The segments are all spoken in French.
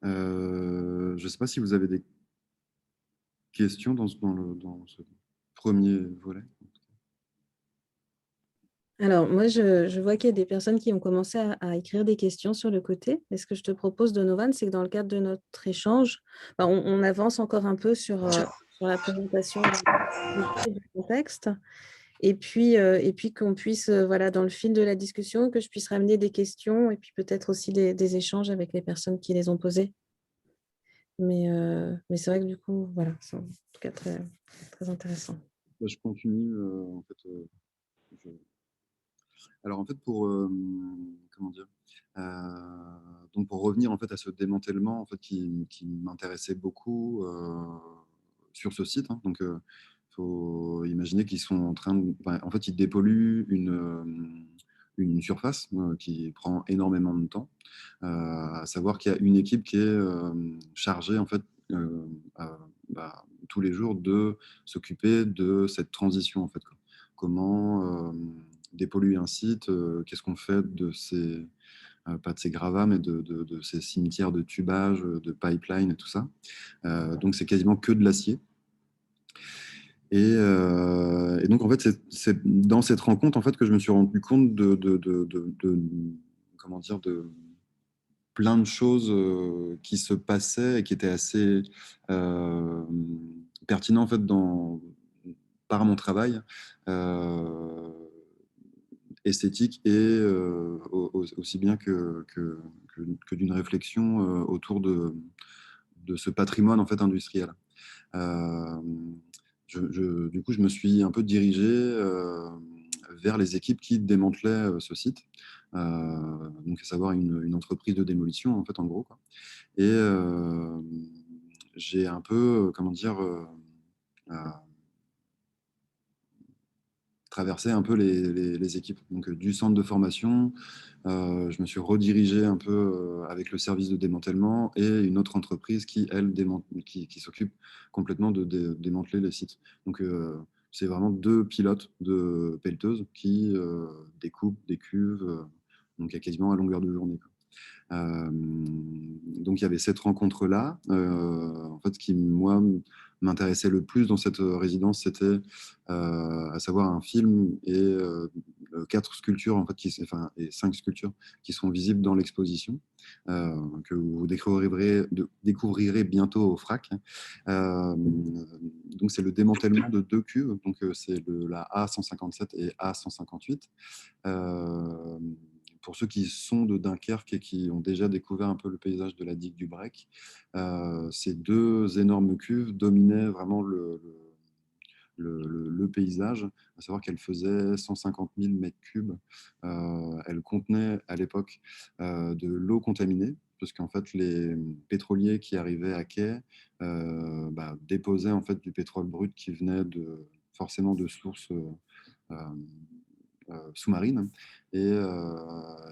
Je ne sais pas si vous avez des questions dans ce premier volet. Alors, moi, je vois qu'il y a des personnes qui ont commencé à écrire des questions sur le côté. Et ce que je te propose, Donovan, c'est que dans le cadre de notre échange, bah, on avance encore un peu sur la présentation du contexte. Et puis qu'on puisse, voilà, dans le fil de la discussion, que je puisse ramener des questions et puis peut-être aussi des échanges avec les personnes qui les ont posées. Mais c'est vrai que du coup, voilà, c'est en tout cas très, très intéressant. Bah, je continue. En fait, je- Alors en fait, comment dire, donc pour revenir en fait à ce démantèlement en fait qui m'intéressait beaucoup sur ce site. Hein. Donc, faut imaginer qu'ils sont en train en fait, ils dépolluent une surface qui prend énormément de temps. À savoir qu'il y a une équipe qui est chargée en fait tous les jours de s'occuper de cette transition en fait. Quoi. Comment dépolluer un site, qu'est-ce qu'on fait de ces pas de ces gravats, mais de ces cimetières de tubage, de pipeline et tout ça. Donc c'est quasiment que de l'acier. Et donc, en fait, c'est dans cette rencontre en fait, que je me suis rendu compte comment dire, de plein de choses qui se passaient et qui étaient assez euh, pertinents en fait, par mon travail euh, esthétique et aussi bien que d'une réflexion autour de ce patrimoine en fait, industriel. Euh, du coup, je me suis un peu dirigé vers les équipes qui démantelaient ce site, donc à savoir une entreprise de démolition, en fait, en gros. Quoi. Et j'ai un peu, comment dire, euh, traversé un peu les équipes. Donc, du centre de formation, je me suis redirigé un peu avec le service de démantèlement et une autre entreprise qui, elle, qui s'occupe complètement de démanteler les sites. Donc, c'est vraiment deux pilotes de pelleteuses qui découpent des cuves, donc quasiment à longueur de journée. Quoi. Donc il y avait cette rencontre-là. En fait, ce qui, moi, m'intéressait le plus dans cette résidence, c'était à savoir un film et quatre sculptures, en fait, et cinq sculptures qui sont visibles dans l'exposition, que vous découvrirez bientôt au FRAC. Donc c'est le démantèlement de deux cuves, donc c'est la A157 et A158. Euh, pour ceux qui sont de Dunkerque et qui ont déjà découvert un peu le paysage de la digue du Brec, ces deux énormes cuves dominaient vraiment le paysage, à savoir qu'elle faisait 150 000 mètres cubes. Elle contenait à l'époque de l'eau contaminée, parce qu'en fait, les pétroliers qui arrivaient à quai déposaient en fait du pétrole brut qui venait forcément de sources euh, sous-marine. Et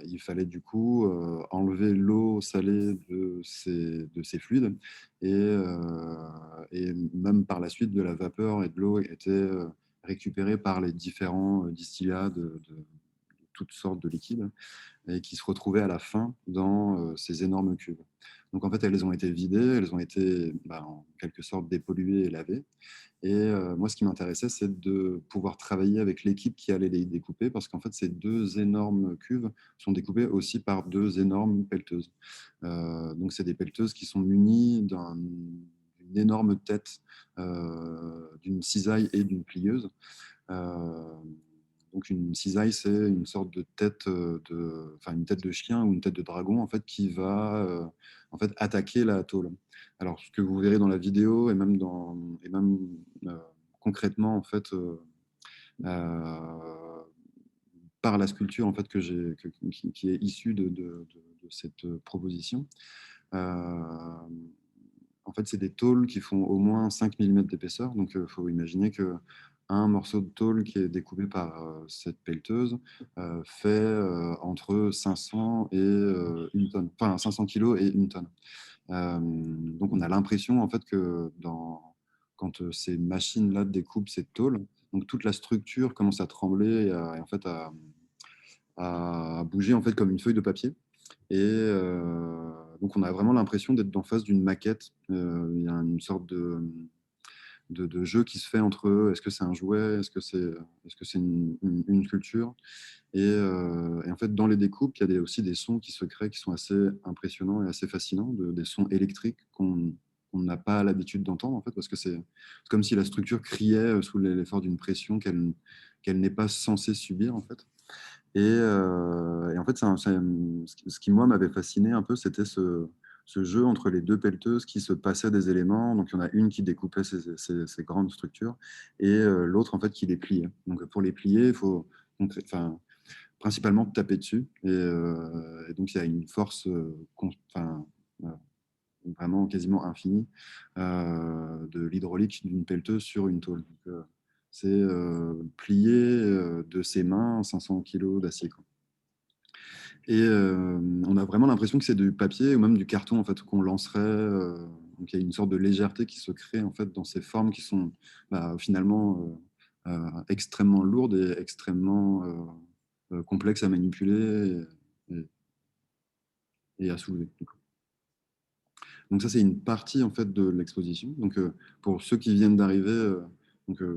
il fallait du coup enlever l'eau salée de ces fluides. Et même par la suite, de la vapeur et de l'eau était récupérée par les différents distillats de toutes sortes de liquides et qui se retrouvaient à la fin dans ces énormes cubes. Donc en fait, elles ont été vidées, elles ont été en quelque sorte dépolluées et lavées. Et moi, ce qui m'intéressait, c'est de pouvoir travailler avec l'équipe qui allait les découper, parce qu'en fait, ces deux énormes cuves sont découpées aussi par deux énormes pelleteuses. Donc, c'est des pelleteuses qui sont munies d'une énorme tête, d'une cisaille et d'une plieuse. Euh, donc une cisaille, c'est une sorte de tête une tête de chien ou une tête de dragon en fait qui va en fait attaquer la tôle. Alors ce que vous verrez dans la vidéo et même euh, concrètement en fait euh, par la sculpture en fait qui est issue de cette proposition. Euh, En fait, c'est des tôles qui font au moins 5 millimètres d'épaisseur. Donc, il faut imaginer que un morceau de tôle qui est découpé par cette pelleteuse fait entre 500 et une tonne, enfin 500 kilos et une tonne. Donc, on a l'impression en fait que quand ces machines-là découpent cette tôle, donc toute la structure commence à trembler et en fait à bouger en fait comme une feuille de papier. Et donc on a vraiment l'impression d'être en face d'une maquette. Il y a une sorte de jeu qui se fait entre eux. Est-ce que c'est un jouet? Est-ce que c'est une sculpture? Et en fait, dans les découpes, il y a aussi des sons qui se créent qui sont assez impressionnants et assez fascinants, des sons électriques qu'on n'a pas l'habitude d'entendre, en fait, parce que c'est comme si la structure criait sous l'effort d'une pression qu'elle n'est pas censée subir, en fait. Et en fait, ce qui, moi, m'avait fasciné un peu, c'était ce jeu entre les deux pelleteuses qui se passaient des éléments. Donc, il y en a une qui découpait ces grandes structures et l'autre, en fait, qui les pliait. Donc, pour les plier, il faut enfin, principalement taper dessus. Et donc, il y a une force euh, vraiment quasiment infinie de l'hydraulique d'une pelleteuse sur une tôle. Donc, c'est plier de ses mains 500 kilos d'acier, quoi. Et on a vraiment l'impression que c'est du papier ou même du carton en fait, qu'on lancerait. Donc il y a une sorte de légèreté qui se crée en fait, dans ces formes qui sont finalement extrêmement lourdes et extrêmement complexes à manipuler et à soulever. Donc ça, c'est une partie en fait, de l'exposition. Donc pour ceux qui viennent d'arriver, donc, là,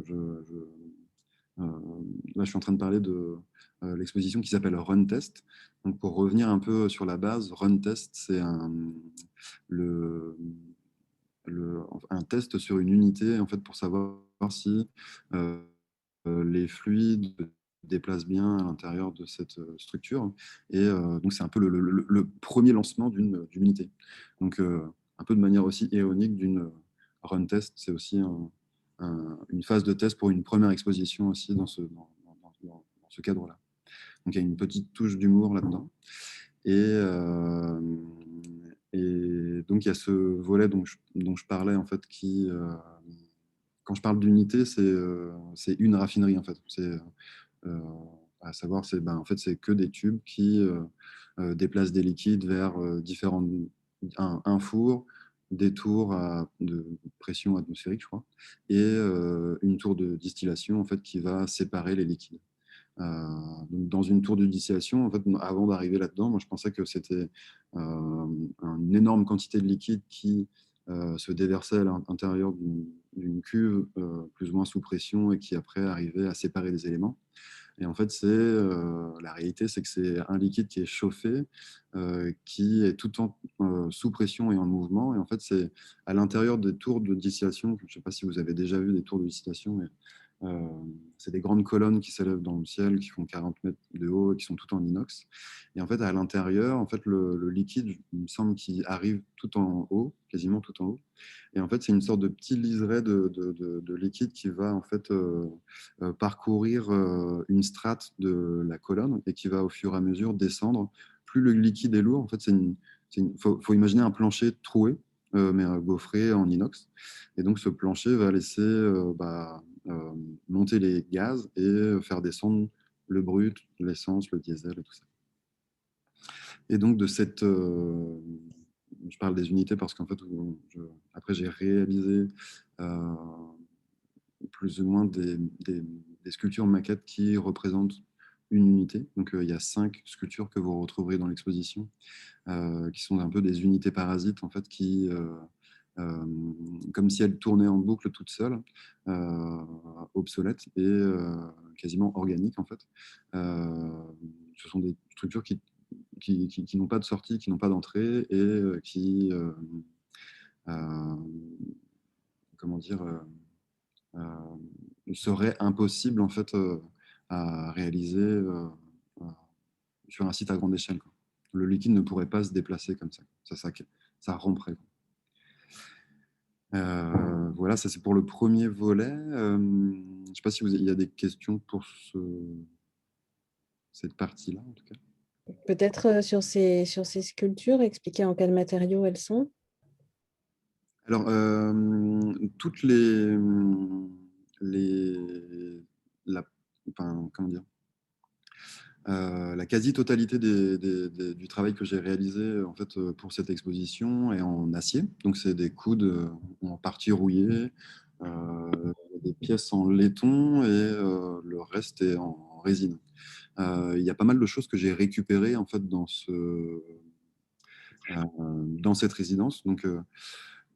je suis en train de parler de l'exposition qui s'appelle Run Test. Donc, pour revenir un peu sur la base, Run Test, c'est le, un test sur une unité en fait, pour savoir si euh, les fluides se déplacent bien à l'intérieur de cette structure. Et donc, c'est un peu le premier lancement d'une unité. Donc, un peu de manière aussi ironique d'une Run Test, c'est aussi une phase de test pour une première exposition aussi dans ce cadre-là. Donc il y a une petite touche d'humour là-dedans. Et, et donc il y a ce volet dont je parlais en fait qui, quand je parle d'unité, c'est une raffinerie en fait. C'est à savoir, en fait, c'est que des tubes qui déplacent des liquides vers différents, un four, des tours de pression atmosphérique, je crois, et une tour de distillation en fait, qui va séparer les liquides. Donc dans une tour de distillation, en fait, avant d'arriver là-dedans, moi je pensais que c'était une énorme quantité de liquide qui se déversait à l'intérieur d'une cuve plus ou moins sous pression et qui après arrivait à séparer les éléments. Et en fait, la réalité, c'est que c'est un liquide qui est chauffé, qui est tout le temps sous pression et en mouvement. Et en fait, c'est à l'intérieur des tours de distillation. Je ne sais pas si vous avez déjà vu des tours de distillation, mais euh, c'est des grandes colonnes qui s'élèvent dans le ciel, qui font 40 mètres de haut et qui sont toutes en inox. Et en fait, à l'intérieur, en fait, le liquide, il me semble qu'il arrive tout en haut, quasiment tout en haut. Et en fait, c'est une sorte de petit liseré de liquide qui va en fait parcourir une strate de la colonne et qui va au fur et à mesure descendre. Plus le liquide est lourd, en fait, faut imaginer un plancher troué, mais gaufré en inox. Et donc, ce plancher va laisser monter les gaz et faire descendre le brut, l'essence, le diesel et tout ça. Et donc, je parle des unités parce qu'en fait, après, j'ai réalisé euh, plus ou moins des sculptures maquettes qui représentent une unité. Donc, il y a 5 sculptures que vous retrouverez dans l'exposition, qui sont un peu des unités parasites, en fait, euh, comme si elles tournaient en boucle toutes seules, obsolètes et quasiment organiques, en fait. Ce sont des structures qui n'ont pas de sortie, qui n'ont pas d'entrée et qui, euh, comment dire, serait impossible en fait à réaliser sur un site à grande échelle, quoi. Le liquide ne pourrait pas se déplacer comme ça. Ça romprait, quoi. Voilà, ça c'est pour le premier volet. Je ne sais pas si il y a des questions pour cette partie-là, en tout cas. Peut-être sur ces sculptures, expliquer en quels matériaux elles sont. Alors, toutes les la, enfin, comment dire, la quasi-totalité du travail que j'ai réalisé en fait, pour cette exposition est en acier. Donc, c'est des coudes en partie rouillés, des pièces en laiton et le reste est en résine. Il y a pas mal de choses que j'ai récupérées en fait, dans cette résidence. Donc,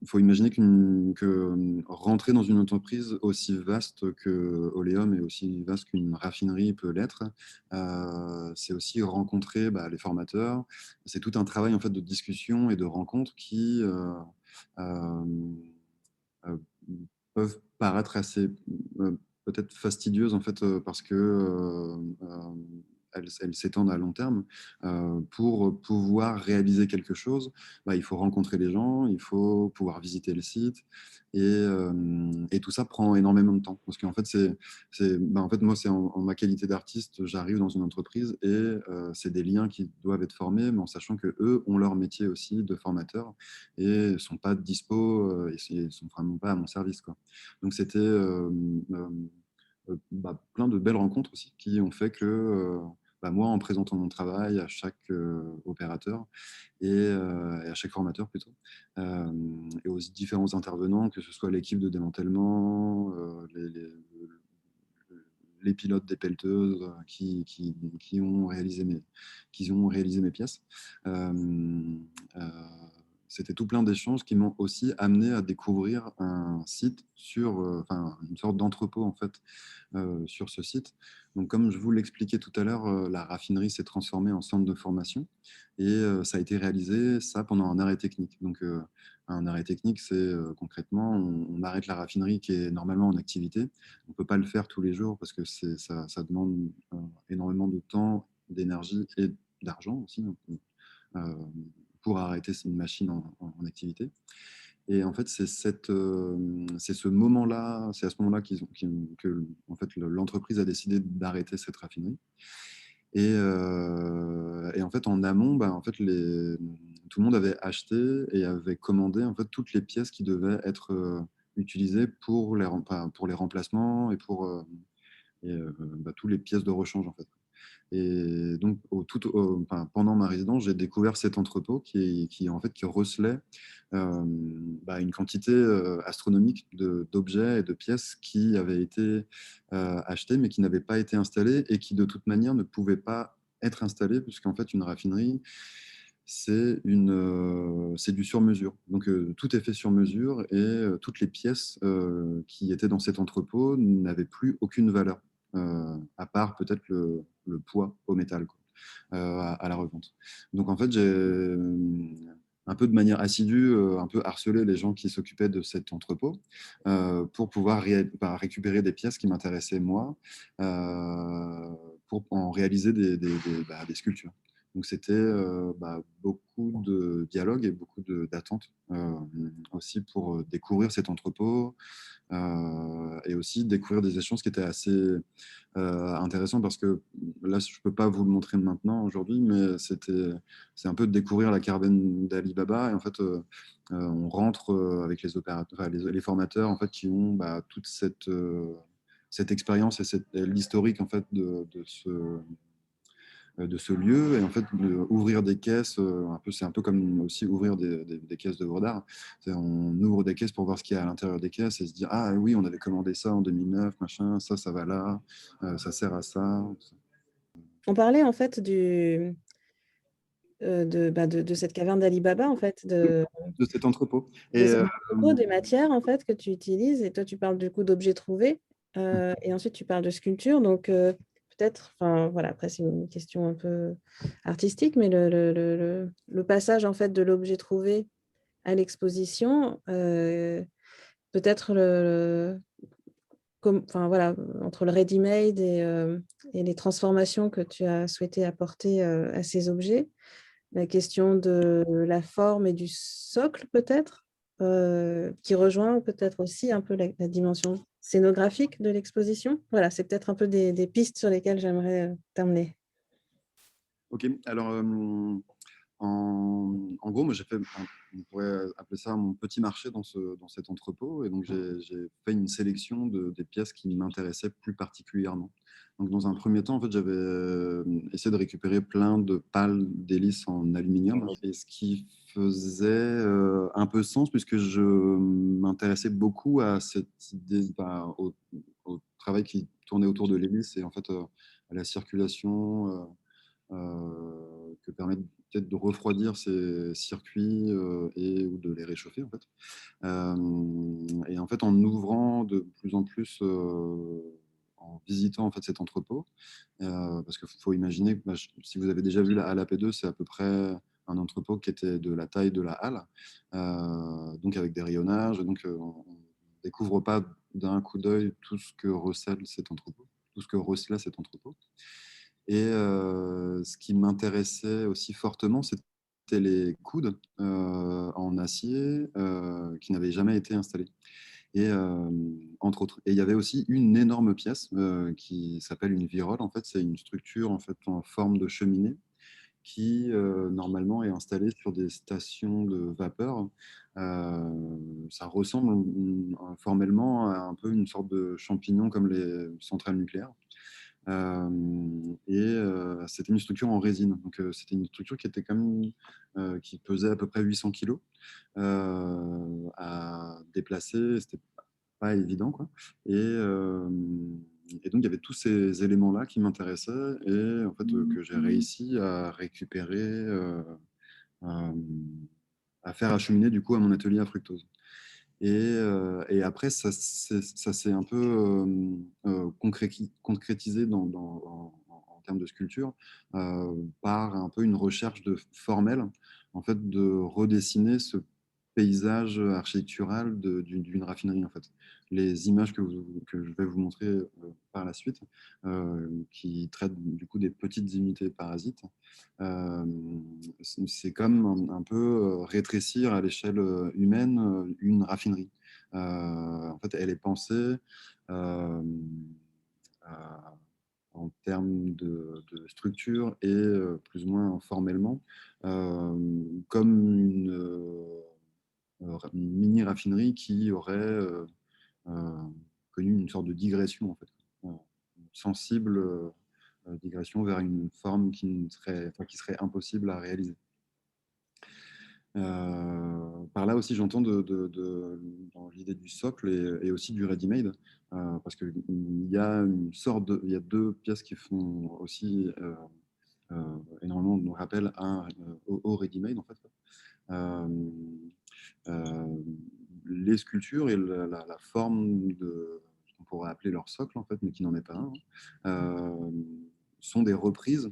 il faut imaginer que rentrer dans une entreprise aussi vaste que Oleum et aussi vaste qu'une raffinerie peut l'être, c'est aussi rencontrer les formateurs. C'est tout un travail en fait de discussion et de rencontre qui euh, euh, peuvent paraître assez peut-être fastidieuses en fait parce que elles s'étendent à long terme. Pour pouvoir réaliser quelque chose, il faut rencontrer les gens, il faut pouvoir visiter le site et tout ça prend énormément de temps parce qu'en fait en fait moi c'est en ma qualité d'artiste, j'arrive dans une entreprise et c'est des liens qui doivent être formés, mais en sachant que eux ont leur métier aussi de formateur et sont pas dispo et ils sont vraiment pas à mon service quoi. Donc c'était plein de belles rencontres aussi qui ont fait que moi, en présentant mon travail à chaque opérateur et à chaque formateur plutôt, euh, et aux différents intervenants, que ce soit l'équipe de démantèlement, les pilotes des pelleteuses qui ont réalisé mes pièces. Euh, euh, C'était tout plein d'échanges qui m'ont aussi amené à découvrir un site enfin, une sorte d'entrepôt en fait sur ce site. Donc, comme je vous l'expliquais tout à l'heure, la raffinerie s'est transformée en centre de formation et ça a été réalisé ça pendant un arrêt technique. Donc, un arrêt technique, c'est concrètement, on arrête la raffinerie qui est normalement en activité. On ne peut pas le faire tous les jours parce que ça demande énormément de temps, d'énergie et d'argent aussi euh, pour arrêter une machine en activité. Et en fait, c'est ce moment-là, c'est à ce moment-là que en fait, l'entreprise a décidé d'arrêter cette raffinerie. Et en fait, en amont, en fait, tout le monde avait acheté et avait commandé en fait, toutes les pièces qui devaient être utilisées pour les remplacements et toutes les pièces de rechange en fait. Et donc, enfin, pendant ma résidence, j'ai découvert cet entrepôt en fait, qui recelait une quantité astronomique d'objets et de pièces qui avaient été achetés, mais qui n'avaient pas été installés et qui, de toute manière, ne pouvaient pas être installés, puisqu'en fait, une raffinerie, c'est du sur-mesure. Donc, tout est fait sur mesure et toutes les pièces qui étaient dans cet entrepôt n'avaient plus aucune valeur, à part peut-être le poids au métal, quoi, à la revente. Donc, en fait, j'ai un peu de manière assidue, un peu harcelé les gens qui s'occupaient de cet entrepôt pour pouvoir récupérer des pièces qui m'intéressaient moi, pour en réaliser des sculptures. Donc c'était beaucoup de dialogues et beaucoup d'attentes aussi pour découvrir cet entrepôt et aussi découvrir des échanges qui étaient assez intéressants parce que là, je ne peux pas vous le montrer maintenant aujourd'hui, mais c'est un peu de découvrir la caravane d'Ali Baba et en fait, on rentre avec les opérateurs, enfin, les formateurs en fait qui ont toute cette expérience et l'historique en fait de ce lieu et en fait ouvrir des caisses c'est un peu comme aussi ouvrir des caisses d'œuvres d'art. On ouvre des caisses pour voir ce qu'il y a à l'intérieur des caisses et se dire ah oui, on avait commandé ça en 2009 machin, ça va là, ça sert à ça. On parlait en fait de cette caverne d'Ali Baba, en fait, De cet entrepôt de et cet entrepôt, des matières en fait que tu utilises. Et toi, tu parles du coup d'objets trouvés. Et ensuite, tu parles de sculpture. Donc, peut-être, enfin voilà, après, c'est une question un peu artistique, mais le passage en fait de l'objet trouvé à l'exposition, peut-être enfin, voilà, entre le ready-made et les transformations que tu as souhaité apporter à ces objets. La question de la forme et du socle, peut-être, qui rejoint peut-être aussi un peu la dimension scénographique de l'exposition. Voilà, c'est peut-être un peu des pistes sur lesquelles j'aimerais t'emmener. ok, alors en gros, moi, on pourrait appeler ça mon petit marché dans cet entrepôt. Et donc, j'ai fait une sélection des pièces qui m'intéressaient plus particulièrement. Donc, dans un premier temps, en fait, j'avais essayé de récupérer plein de pales d'hélice en aluminium. Et ce qui faisait un peu sens, puisque je m'intéressais beaucoup à cette idée, au travail qui tournait autour de l'hélice et en fait à la circulation. que permet peut-être de refroidir ces circuits ou de les réchauffer, en fait. Et en fait, en ouvrant de plus en plus, en visitant en fait, cet entrepôt, parce qu'il faut imaginer que si vous avez déjà vu la halle AP2, c'est à peu près un entrepôt qui était de la taille de la halle, donc avec des rayonnages. Donc, on ne découvre pas d'un coup d'œil tout ce que recèle cet entrepôt, tout ce que recelait cet entrepôt. Et ce qui m'intéressait aussi fortement, c'était les coudes en acier qui n'avaient jamais été installés. Et entre autres. Et il y avait aussi une énorme pièce qui s'appelle une virole. En fait, c'est une structure en fait en forme de cheminée qui normalement est installée sur des stations de vapeur. Ça ressemble formellement à un peu une sorte de champignon comme les centrales nucléaires. C'était une structure en résine. Donc, c'était une structure qui était quand même, qui pesait à peu près 800 kg à déplacer. C'était pas évident, quoi. Et donc, il y avait tous ces éléments-là qui m'intéressaient et en fait, que j'ai réussi à récupérer, à faire acheminer du coup à mon atelier à fructose. Et après, ça s'est un peu concrétisé en termes de sculpture par un peu une recherche formelle, en fait, de redessiner ce paysage architectural d'une raffinerie. En fait. Les images que je vais vous montrer par la suite, qui traitent du coup des petites unités parasites, euh, c'est comme un peu rétrécir à l'échelle humaine une raffinerie. En fait, elle est pensée euh, à- en termes de structure et plus ou moins formellement comme une mini-raffinerie qui aurait euh, connu une sorte de digression, en fait. Une sensible digression vers une forme qui serait impossible à réaliser. Par là aussi, j'entends dans l'idée du socle et aussi du ready-made, parce qu'il y a il y a deux pièces qui font aussi énormément de rappel au ready-made, en fait. Euh, euh, les sculptures et la forme de ce qu'on pourrait appeler leur socle, en fait, mais qui n'en est pas un, euh, sont des reprises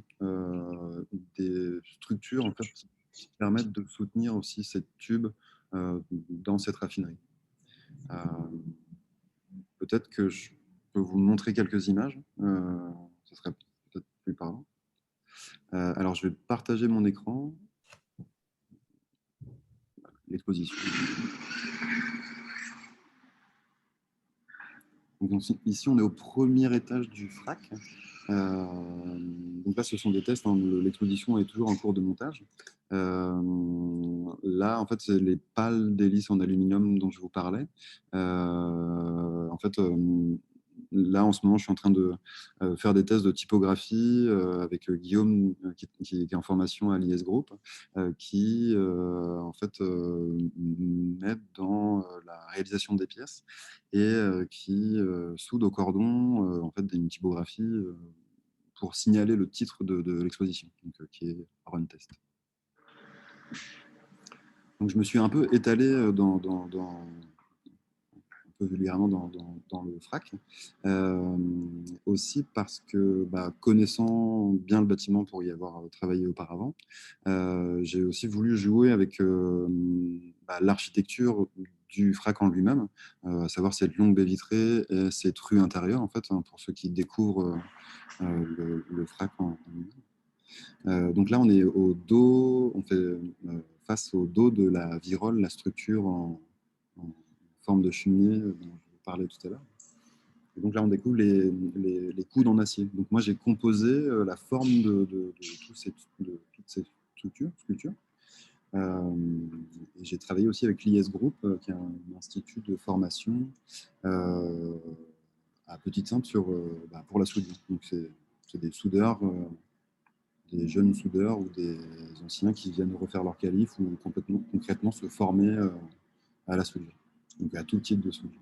des structures en fait, qui permettent de soutenir aussi cette tube dans cette raffinerie. Euh, Peut-être que je peux vous montrer quelques images, ce serait peut-être plus parlant. Alors, je vais partager mon écran, l'exposition. Donc, ici, on est au premier étage du FRAC. Donc là, ce sont des tests. Hein, l'exposition est toujours en cours de montage. Là, en fait, c'est les pales d'hélice en aluminium dont je vous parlais. En fait, là, en ce moment, je suis en train de faire des tests de typographie avec Guillaume, qui est en formation à l'IS Group, qui, en fait, m'aide dans la réalisation des pièces et qui soude au cordon en fait, une typographie pour signaler le titre de l'exposition, qui est Run Test. Donc, je me suis un peu étalé un peu vulgairement dans le FRAC, aussi parce que connaissant bien le bâtiment pour y avoir travaillé auparavant, j'ai aussi voulu jouer avec l'architecture du FRAC en lui-même, à savoir cette longue baie vitrée et cette rue intérieure, en fait, hein, pour ceux qui découvrent le FRAC en lui-même. Donc là, on est au dos, on fait face au dos de la virole, la structure en forme de cheminée dont je vous parlais tout à l'heure. Et donc là, on découvre les coudes en acier. Donc moi, j'ai composé la forme de toutes ces sculptures. Et j'ai travaillé aussi avec l'IS Group, qui est un institut de formation à Petite-Sainte pour la soudure. Donc c'est des soudeurs, des jeunes soudeurs ou des anciens qui viennent refaire leur qualif ou concrètement se former à la soudure. Donc à tout type de soudure.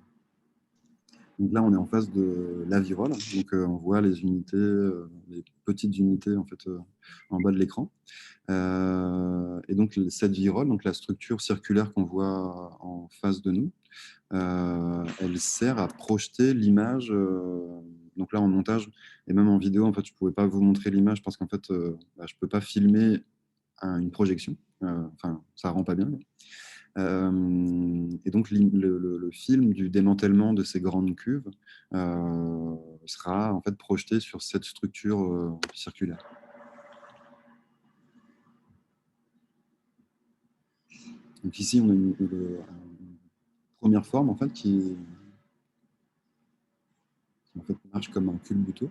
Donc là, on est en face de la virole. Donc on voit les unités, les petites unités en fait en bas de l'écran. Et donc cette virole, donc la structure circulaire qu'on voit en face de nous, elle sert à projeter l'image. Donc là, en montage et même en vidéo, en fait, je ne pouvais pas vous montrer l'image parce qu'en fait, je ne peux pas filmer une projection. Enfin, ça ne rend pas bien. Et donc, le film du démantèlement de ces grandes cuves sera en fait projeté sur cette structure circulaire. Donc ici, on a une première forme en fait qui en fait marche comme un culbuto.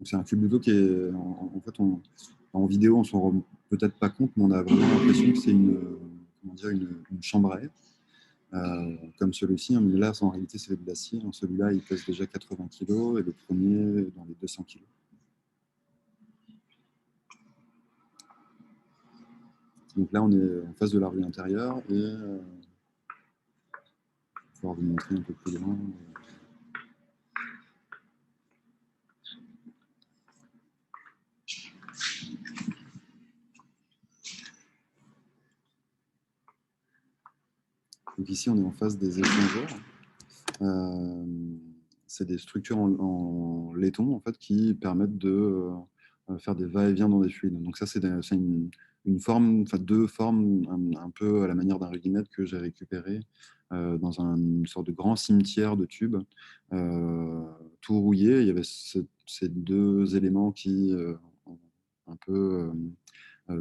C'est un culbuto qui est en fait en vidéo, on s'en rend peut-être pas compte, mais on a vraiment l'impression que c'est une chambre à air. Comme celui-ci, hein, mais là, en réalité, c'est de l'acier. Celui-là, il pèse déjà 80 kg et le premier dans les 200 kg. Donc là, on est en face de la rue intérieure et je vais pouvoir vous montrer un peu plus loin. Donc ici, on est en face des échangeurs. C'est des structures en laiton en fait, qui permettent de faire des va-et-vient dans des fluides. Donc ça, c'est une forme, enfin deux formes un peu à la manière d'un rudimètre que j'ai récupéré dans une sorte de grand cimetière de tubes, tout rouillé. Il y avait ces deux éléments qui un peu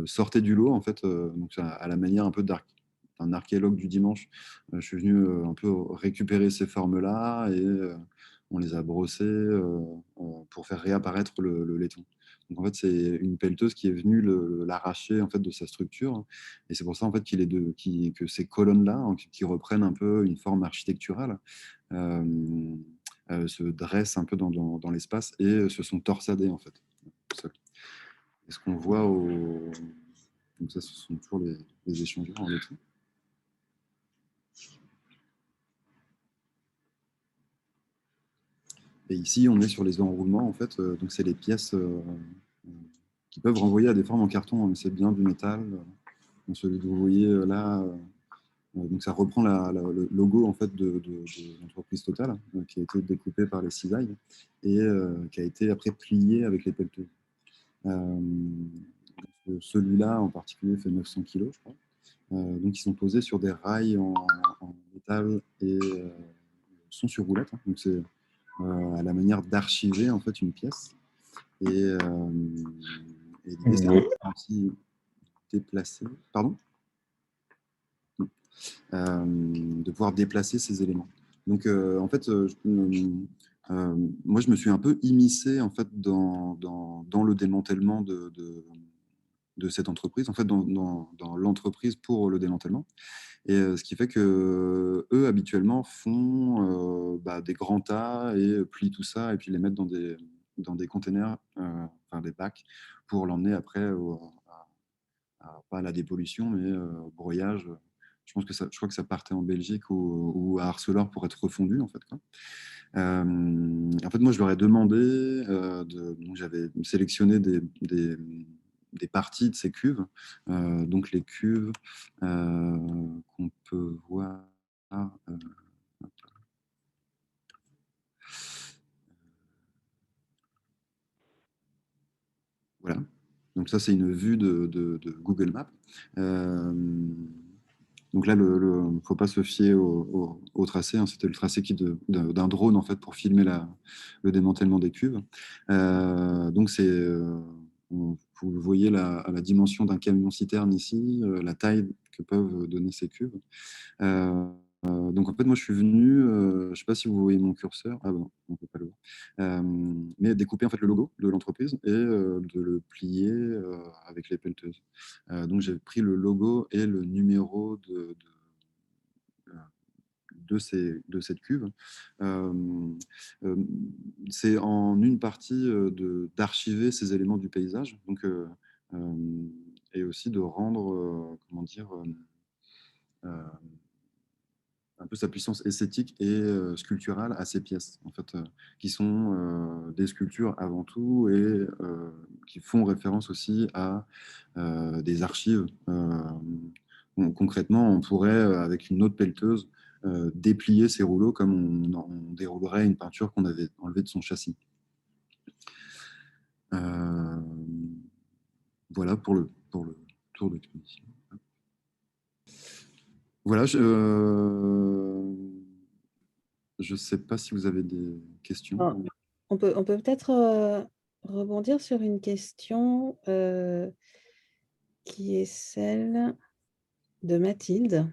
sortaient du lot en fait, donc à la manière un peu d'un archéologue du dimanche. Je suis venu un peu récupérer ces formes-là et on les a brossées pour faire réapparaître le laiton. Donc en fait, c'est une pelleteuse qui est venue l'arracher en fait de sa structure, et c'est pour ça en fait que ces colonnes-là, hein, qui reprennent un peu une forme architecturale, se dressent un peu dans l'espace et se sont torsadées en fait. Et ce qu'on voit donc ça, ce sont toujours les échangeurs en laiton. Et ici, on est sur les enroulements, en fait. Donc, c'est les pièces qui peuvent renvoyer à des formes en carton, hein, mais c'est bien du métal. Celui que vous voyez là, donc ça reprend le logo en fait, de l'entreprise Total, qui a été découpé par les cisailles et qui a été après plié avec les pelleteuses. Celui-là, en particulier, fait 900 kg, je crois. Donc, ils sont posés sur des rails en métal et sont sur roulette. Hein. Donc, c'est à la manière d'archiver en fait une pièce. Et l'idée, c'est Oui. aussi déplacer, pardon, de pouvoir déplacer ces éléments. Donc, en fait, moi, je me suis un peu immiscé en fait dans le démantèlement de cette entreprise, en fait, dans l'entreprise pour le démantèlement. Et ce qui fait que eux, habituellement, font des grands tas et plient tout ça et puis les mettent dans des containers, enfin des bacs, pour l'emmener après pas à la dépollution, mais au broyage. Je crois que ça partait en Belgique ou à Arcelor pour être refondu, en fait, quoi. En fait, moi, je leur ai demandé, donc j'avais sélectionné des parties de ces cuves, donc les cuves qu'on peut voir. Voilà. Donc ça, c'est une vue de Google Maps. Donc là, il ne faut pas se fier au tracé, hein. C'était le tracé d'un drone en fait pour filmer le démantèlement des cuves. Donc vous le voyez à la dimension d'un camion-citerne ici, la taille que peuvent donner ces cuves. Donc en fait, moi je suis venu, je ne sais pas si vous voyez mon curseur, ah bon, on ne peut pas le voir, mais découper en fait le logo de l'entreprise et de le plier avec les pelleteuses. Donc j'ai pris le logo et le numéro de cette cuve. Euh, c'est en une partie d'archiver ces éléments du paysage, donc, et aussi de rendre, comment dire, un peu sa puissance esthétique et sculpturale à ces pièces, en fait, qui sont des sculptures avant tout et qui font référence aussi à des archives. Concrètement, on pourrait, avec une autre pelleteuse, déplier ces rouleaux comme on déroulerait une peinture qu'on avait enlevée de son châssis. Euh, voilà pour le tour d'exposition. Voilà, je ne sais pas si vous avez des questions. Ah, on peut peut-être rebondir sur une question qui est celle de Mathilde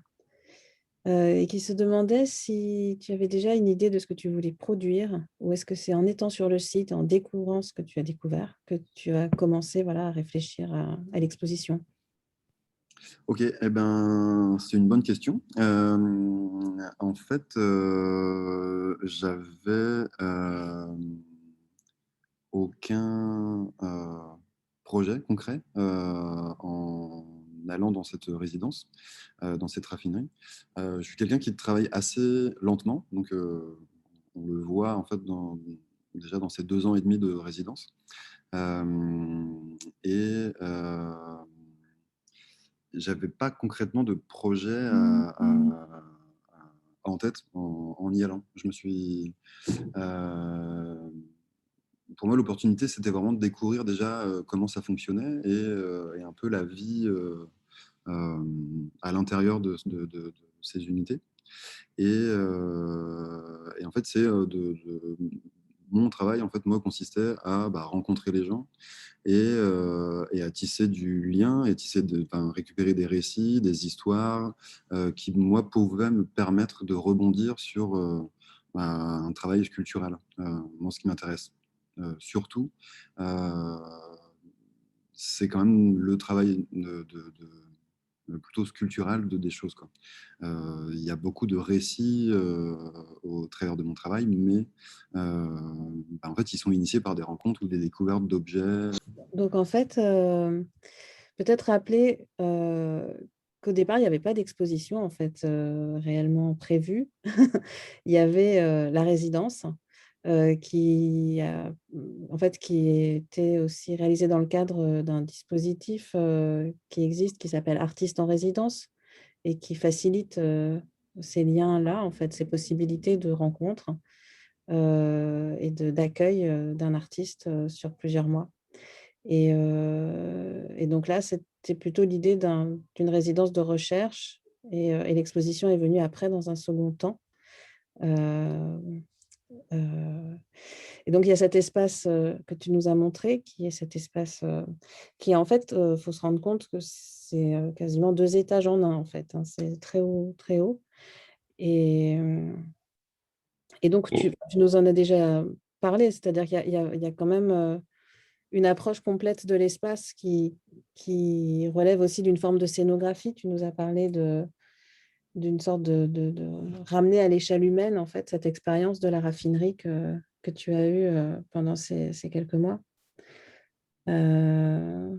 et qui se demandait si tu avais déjà une idée de ce que tu voulais produire ou est-ce que c'est en étant sur le site, en découvrant ce que tu as découvert, que tu as commencé voilà, à réfléchir à l'exposition. Ok, eh ben, c'est une bonne question. En fait, j'avais aucun projet concret en allant dans cette résidence, dans cette raffinerie. Je suis quelqu'un qui travaille assez lentement, donc on le voit en fait déjà dans ces 2 ans et demi de résidence. Euh, et j'avais pas concrètement de projet en tête en y allant. Euh, pour moi, l'opportunité, c'était vraiment de découvrir déjà comment ça fonctionnait et un peu la vie euh, à l'intérieur de ces unités. Et en fait, mon travail, en fait, moi, consistait à rencontrer les gens et à tisser du lien et récupérer des récits, des histoires qui, moi, pouvaient me permettre de rebondir sur un travail sculptural. Moi, ce qui m'intéresse surtout, euh, c'est quand même le travail plutôt sculptural des choses, quoi. Il y a beaucoup de récits au travers de mon travail, mais en fait, ils sont initiés par des rencontres ou des découvertes d'objets. Donc en fait, peut-être rappeler qu'au départ, il n'y avait pas d'exposition en fait réellement prévue. Il y avait la résidence en fait, qui était aussi réalisée dans le cadre d'un dispositif qui existe, qui s'appelle Artistes en résidence et qui facilite ces liens-là, en fait, ces possibilités de rencontre et d'accueil d'un artiste sur plusieurs mois. Et donc là, c'était plutôt l'idée d'une résidence de recherche et l'exposition est venue après dans un second temps. Euh, euh, et donc, il y a cet espace que tu nous as montré, qui est cet espace qui, en fait, il faut se rendre compte que c'est quasiment 2 étages en un, en fait, hein. C'est très haut, très haut. Et, euh, et donc, tu nous en as déjà parlé, c'est-à-dire qu'il y a quand même une approche complète de l'espace qui relève aussi d'une forme de scénographie. Tu nous as parlé d'une sorte de ramener à l'échelle humaine, en fait, cette expérience de la raffinerie que tu as eue pendant ces quelques mois. Euh,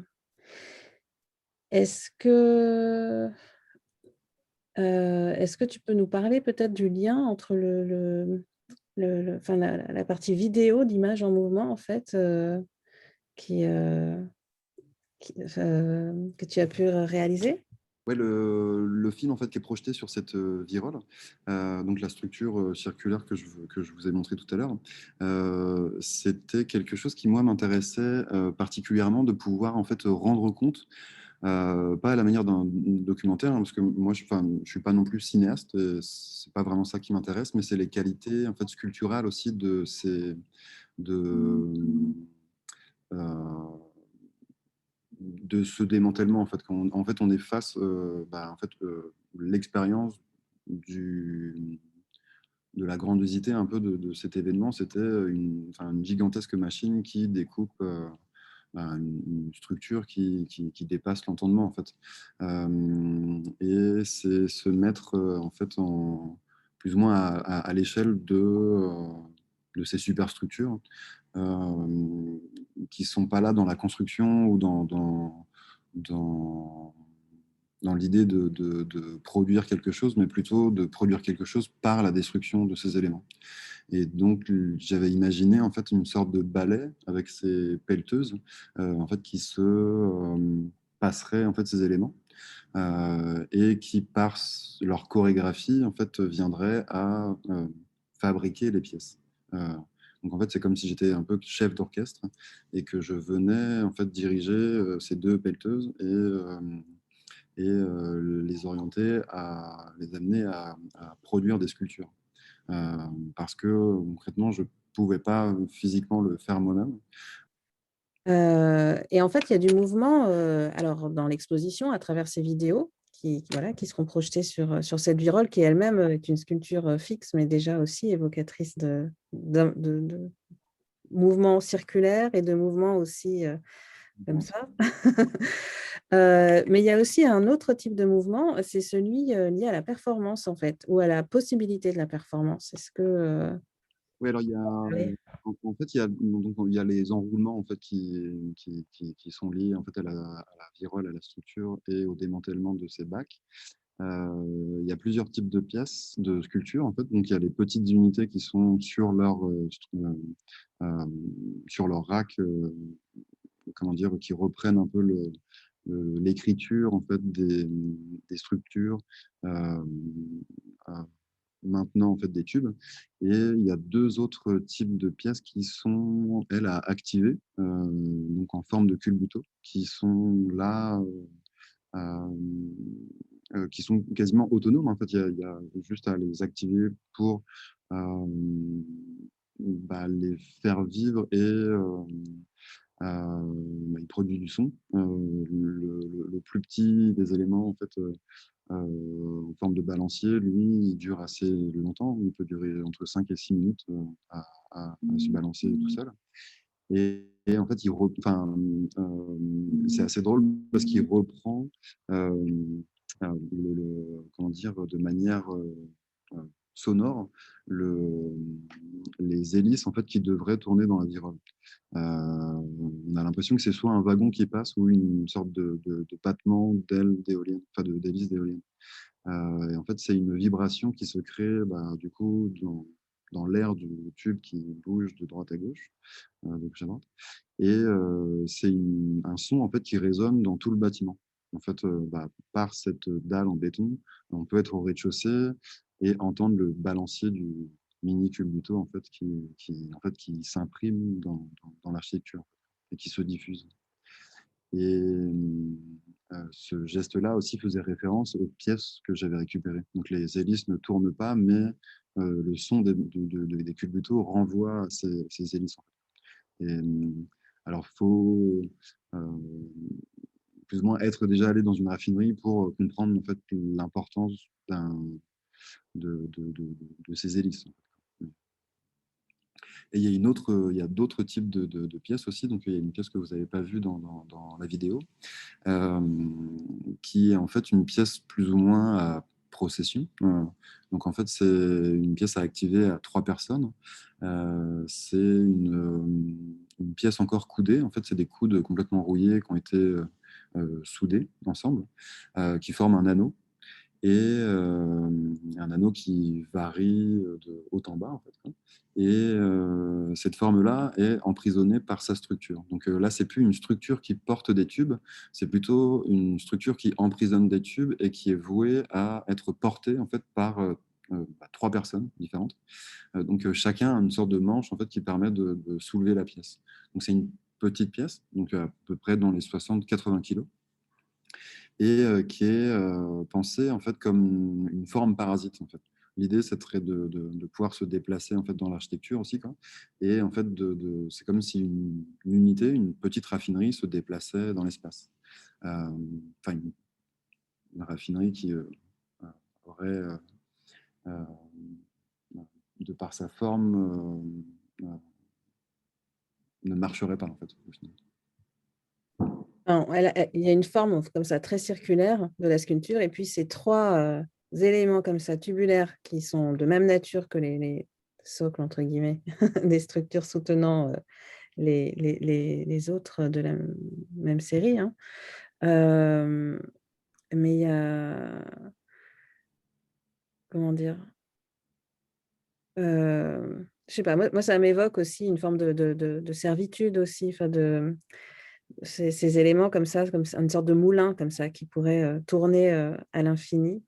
est-ce que, est-ce que tu peux nous parler peut-être du lien entre enfin, la partie vidéo d'image en mouvement, en fait, qui, que tu as pu réaliser? Ouais, le film en fait qui est projeté sur cette virole, donc la structure circulaire que je vous ai montré tout à l'heure, c'était quelque chose qui moi m'intéressait particulièrement de pouvoir en fait rendre compte, pas à la manière d'un documentaire, hein, parce que moi je suis pas non plus cinéaste, c'est pas vraiment ça qui m'intéresse, mais c'est les qualités en fait sculpturales aussi de euh, de ce démantèlement en fait. En fait on est face en fait l'expérience du de la grandiosité un peu de cet événement, c'était une gigantesque machine qui découpe une structure qui dépasse l'entendement en fait. Et c'est se mettre en fait plus ou moins à l'échelle de ces superstructures qui sont pas là dans la construction ou dans dans l'idée de produire quelque chose, mais plutôt de produire quelque chose par la destruction de ces éléments. Et donc, j'avais imaginé en fait une sorte de ballet avec ces pelleteuses en fait, qui se passeraient en fait, ces éléments et qui, par leur chorégraphie, en fait, viendraient à fabriquer les pièces. Donc, en fait, c'est comme si j'étais un peu chef d'orchestre et que je venais en fait, diriger ces deux pelleteuses et les orienter, les amener à produire des sculptures. Parce que concrètement, je ne pouvais pas physiquement le faire moi-même. Et en fait, il y a du mouvement alors, dans l'exposition à travers ces vidéos voilà, qui seront projetées sur cette virole qui elle-même est une sculpture fixe, mais déjà aussi évocatrice de mouvements circulaires et de mouvements aussi comme ça. Mais il y a aussi un autre type de mouvement, c'est celui lié à la performance, en fait, ou à la possibilité de la performance. Est-ce que… Oui, alors il y a, Oui. en fait, il y a les enroulements en fait, qui sont liés en fait, à la virole, à la structure et au démantèlement de ces bacs. Il y a plusieurs types de pièces, de sculptures en fait. Donc il y a les petites unités qui sont euh, sur leur rack, comment dire, qui reprennent un peu l'écriture en fait des structures. Euh, Maintenant en fait des tubes. Et il y a deux autres types de pièces qui sont, elles, à activer, donc en forme de culbuto, qui sont là, qui sont quasiment autonomes. En fait, il y a juste à les activer pour les faire vivre et il produit du son. Le plus petit des éléments, en fait, en forme de balancier, lui, il dure assez longtemps. Il peut durer entre 5 et 6 minutes à se balancer tout seul. Et en fait, c'est assez drôle parce qu'il reprend euh, comment dire, de manière euh, sonore les hélices en fait, qui devraient tourner dans la virole. On a l'impression que c'est soit un wagon qui passe ou une sorte de battement d'ailes d'éoliennes, enfin d'hélices d'éoliennes. Et en fait, c'est une vibration qui se crée du coup dans l'air du tube qui bouge de droite à gauche, de gauche à droite. Et c'est un son en fait qui résonne dans tout le bâtiment. En fait, par cette dalle en béton, on peut être au rez-de-chaussée et entendre le balancier du mini culbuto en fait qui s'imprime dans l'architecture et qui se diffuse. Et ce geste-là aussi faisait référence aux pièces que j'avais récupérées. Donc les hélices ne tournent pas, mais le son des culbutos renvoie à ces hélices. Et, alors, il faut plus ou moins être déjà allé dans une raffinerie pour comprendre en fait, l'importance de ces hélices. Et il y a d'autres types de pièces aussi. Donc, il y a une pièce que vous n'avez pas vue dans la vidéo, euh, qui est en fait une pièce plus ou moins à procession. Donc en fait, c'est une pièce à activer à 3 personnes. C'est une pièce encore coudée. En fait, c'est des coudes complètement rouillés qui ont été soudés ensemble, qui forment un anneau et un anneau qui varie de haut en bas en fait, hein. Et cette forme-là est emprisonnée par sa structure. Donc là, c'est plus une structure qui porte des tubes, c'est plutôt une structure qui emprisonne des tubes et qui est vouée à être portée en fait par 3 personnes différentes. Donc chacun a une sorte de manche en fait qui permet de soulever la pièce. Donc c'est une petite pièce, donc à peu près dans les 60-80 kilos et qui est pensé en fait comme une forme parasite en fait. L'idée, c'est de pouvoir se déplacer en fait dans l'architecture aussi, quoi. Et en fait, c'est comme si une unité, une petite raffinerie se déplaçait dans l'espace. Enfin, une raffinerie qui aurait, euh, de par sa forme, ne marcherait pas en fait, au final. Non, il y a une forme comme ça très circulaire de la sculpture et puis ces trois éléments comme ça tubulaires qui sont de même nature que les socles entre guillemets des structures soutenant les autres de la même série, hein. Mais il y a, comment dire? Je sais pas, moi ça m'évoque aussi une forme de servitude aussi, enfin ces éléments comme ça, une sorte de moulin comme ça qui pourrait, tourner, à l'infini.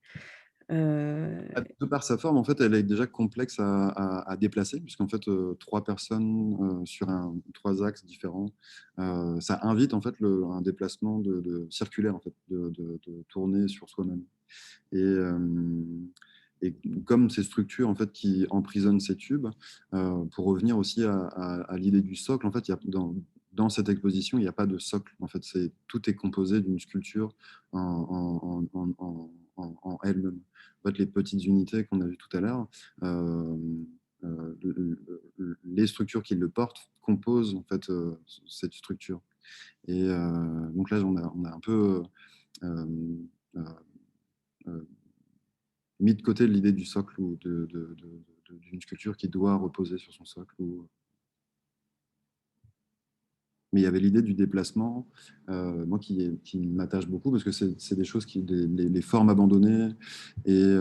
Heu, De par sa forme, en fait, elle est déjà complexe à déplacer, puisqu'en fait, 3 personnes sur 3 axes différents, ça invite en fait un déplacement circulaire, en fait, de tourner sur soi-même. Et, euh, et comme ces structures en fait, qui emprisonnent ces tubes, pour revenir aussi à l'idée du socle, en fait, dans cette exposition, il n'y a pas de socle. En fait, tout est composé d'une sculpture en elle-même. En fait, les petites unités qu'on a vues tout à l'heure, euh, les structures qui le portent composent en fait, cette structure. Et donc là, on a un peu euh, euh, euh, mis de côté l'idée du socle ou d'une sculpture qui doit reposer sur son socle. Mais il y avait l'idée du déplacement, moi qui m'attache beaucoup parce que c'est des choses les formes abandonnées et,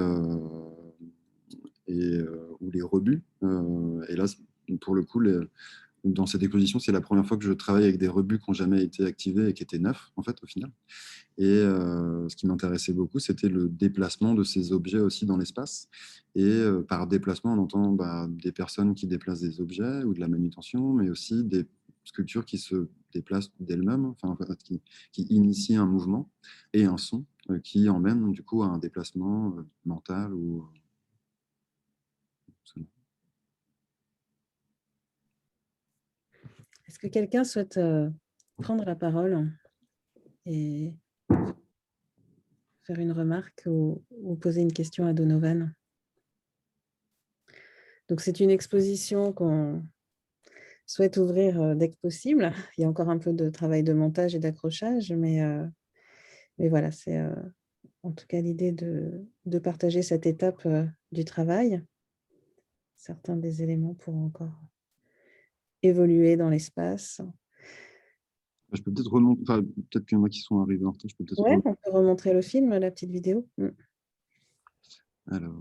ou les rebuts. Et là, pour le coup, dans cette exposition, c'est la première fois que je travaille avec des rebuts qui n'ont jamais été activés et qui étaient neufs, en fait, au final. Et ce qui m'intéressait beaucoup, c'était le déplacement de ces objets aussi dans l'espace. Et par déplacement, on entend des personnes qui déplacent des objets ou de la manutention, mais aussi des sculptures qui se déplacent d'elles-mêmes, enfin, en fait, qui initient un mouvement et un son qui emmène du coup à un déplacement mental ou Est-ce que quelqu'un souhaite, prendre la parole et faire une remarque ou poser une question à Donovan? Donc c'est une exposition qu'on souhaite ouvrir, dès que possible. Il y a encore un peu de travail de montage et d'accrochage, mais voilà, c'est, en tout cas l'idée de partager cette étape, du travail. Certains des éléments pourront encore évoluer dans l'espace. je peux peut-être remonter, enfin, peut-être qu'il y en a qui sont arrivés en retard, je peux peut-être Ouais, remonter. on peut remontrer le film, la petite vidéo. Alors,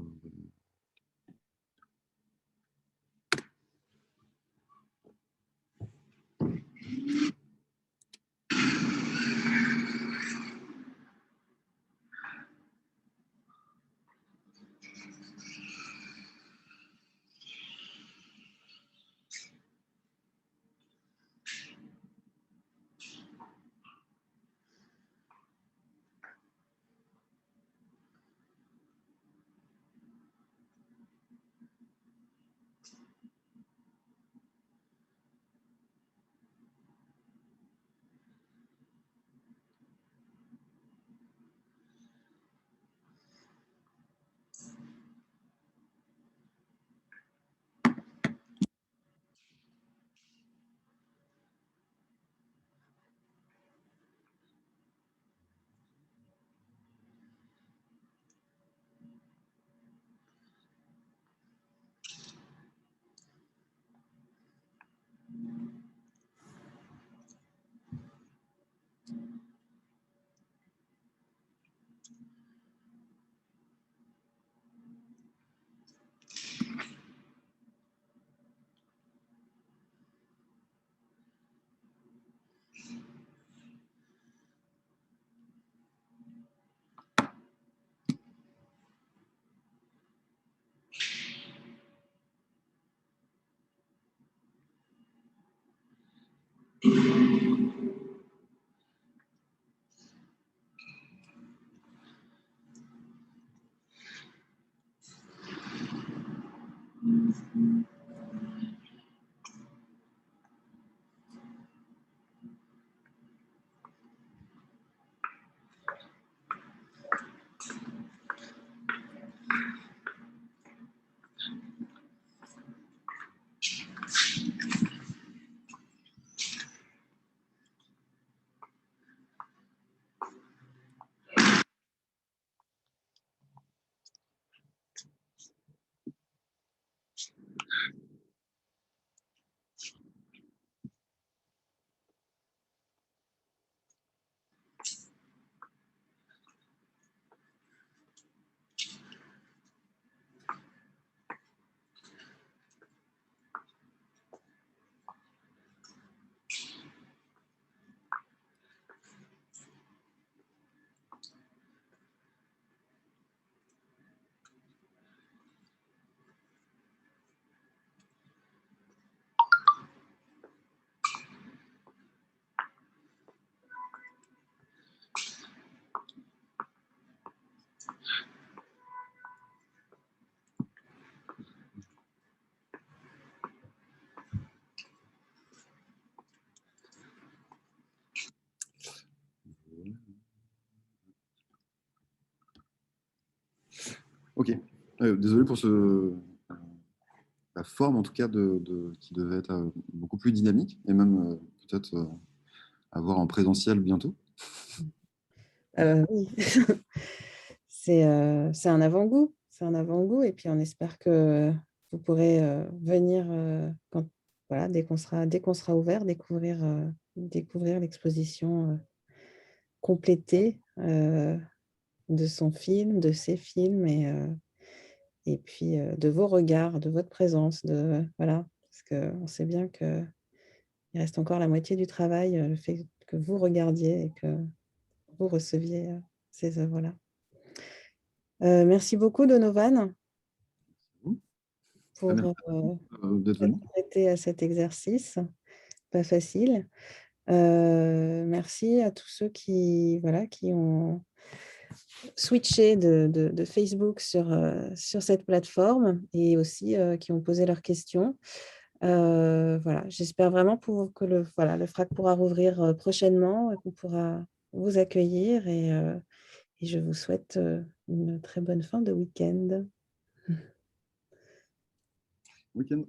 Ok. Désolé pour la forme, en tout cas, qui devait être beaucoup plus dynamique et même peut-être à voir en présentiel bientôt. Oui, c'est un avant-goût. C'est un avant-goût. Et puis, on espère que vous pourrez venir quand, voilà, dès qu'on sera ouvert, découvrir l'exposition complétée de son film, de ses films et puis de vos regards, de votre présence, voilà, parce qu'on sait bien qu'il reste encore la moitié du travail, le fait que vous regardiez et que vous receviez ces œuvres-là. Merci beaucoup, Donovan, Ah, pour merci d'être être venu. prêté à cet exercice, pas facile. Merci à tous ceux voilà, qui ont switché de Facebook sur cette plateforme et aussi qui ont posé leurs questions. Voilà, j'espère vraiment que voilà, le FRAC pourra rouvrir prochainement et qu'on pourra vous accueillir et je vous souhaite une très bonne fin de week-end. Week-end.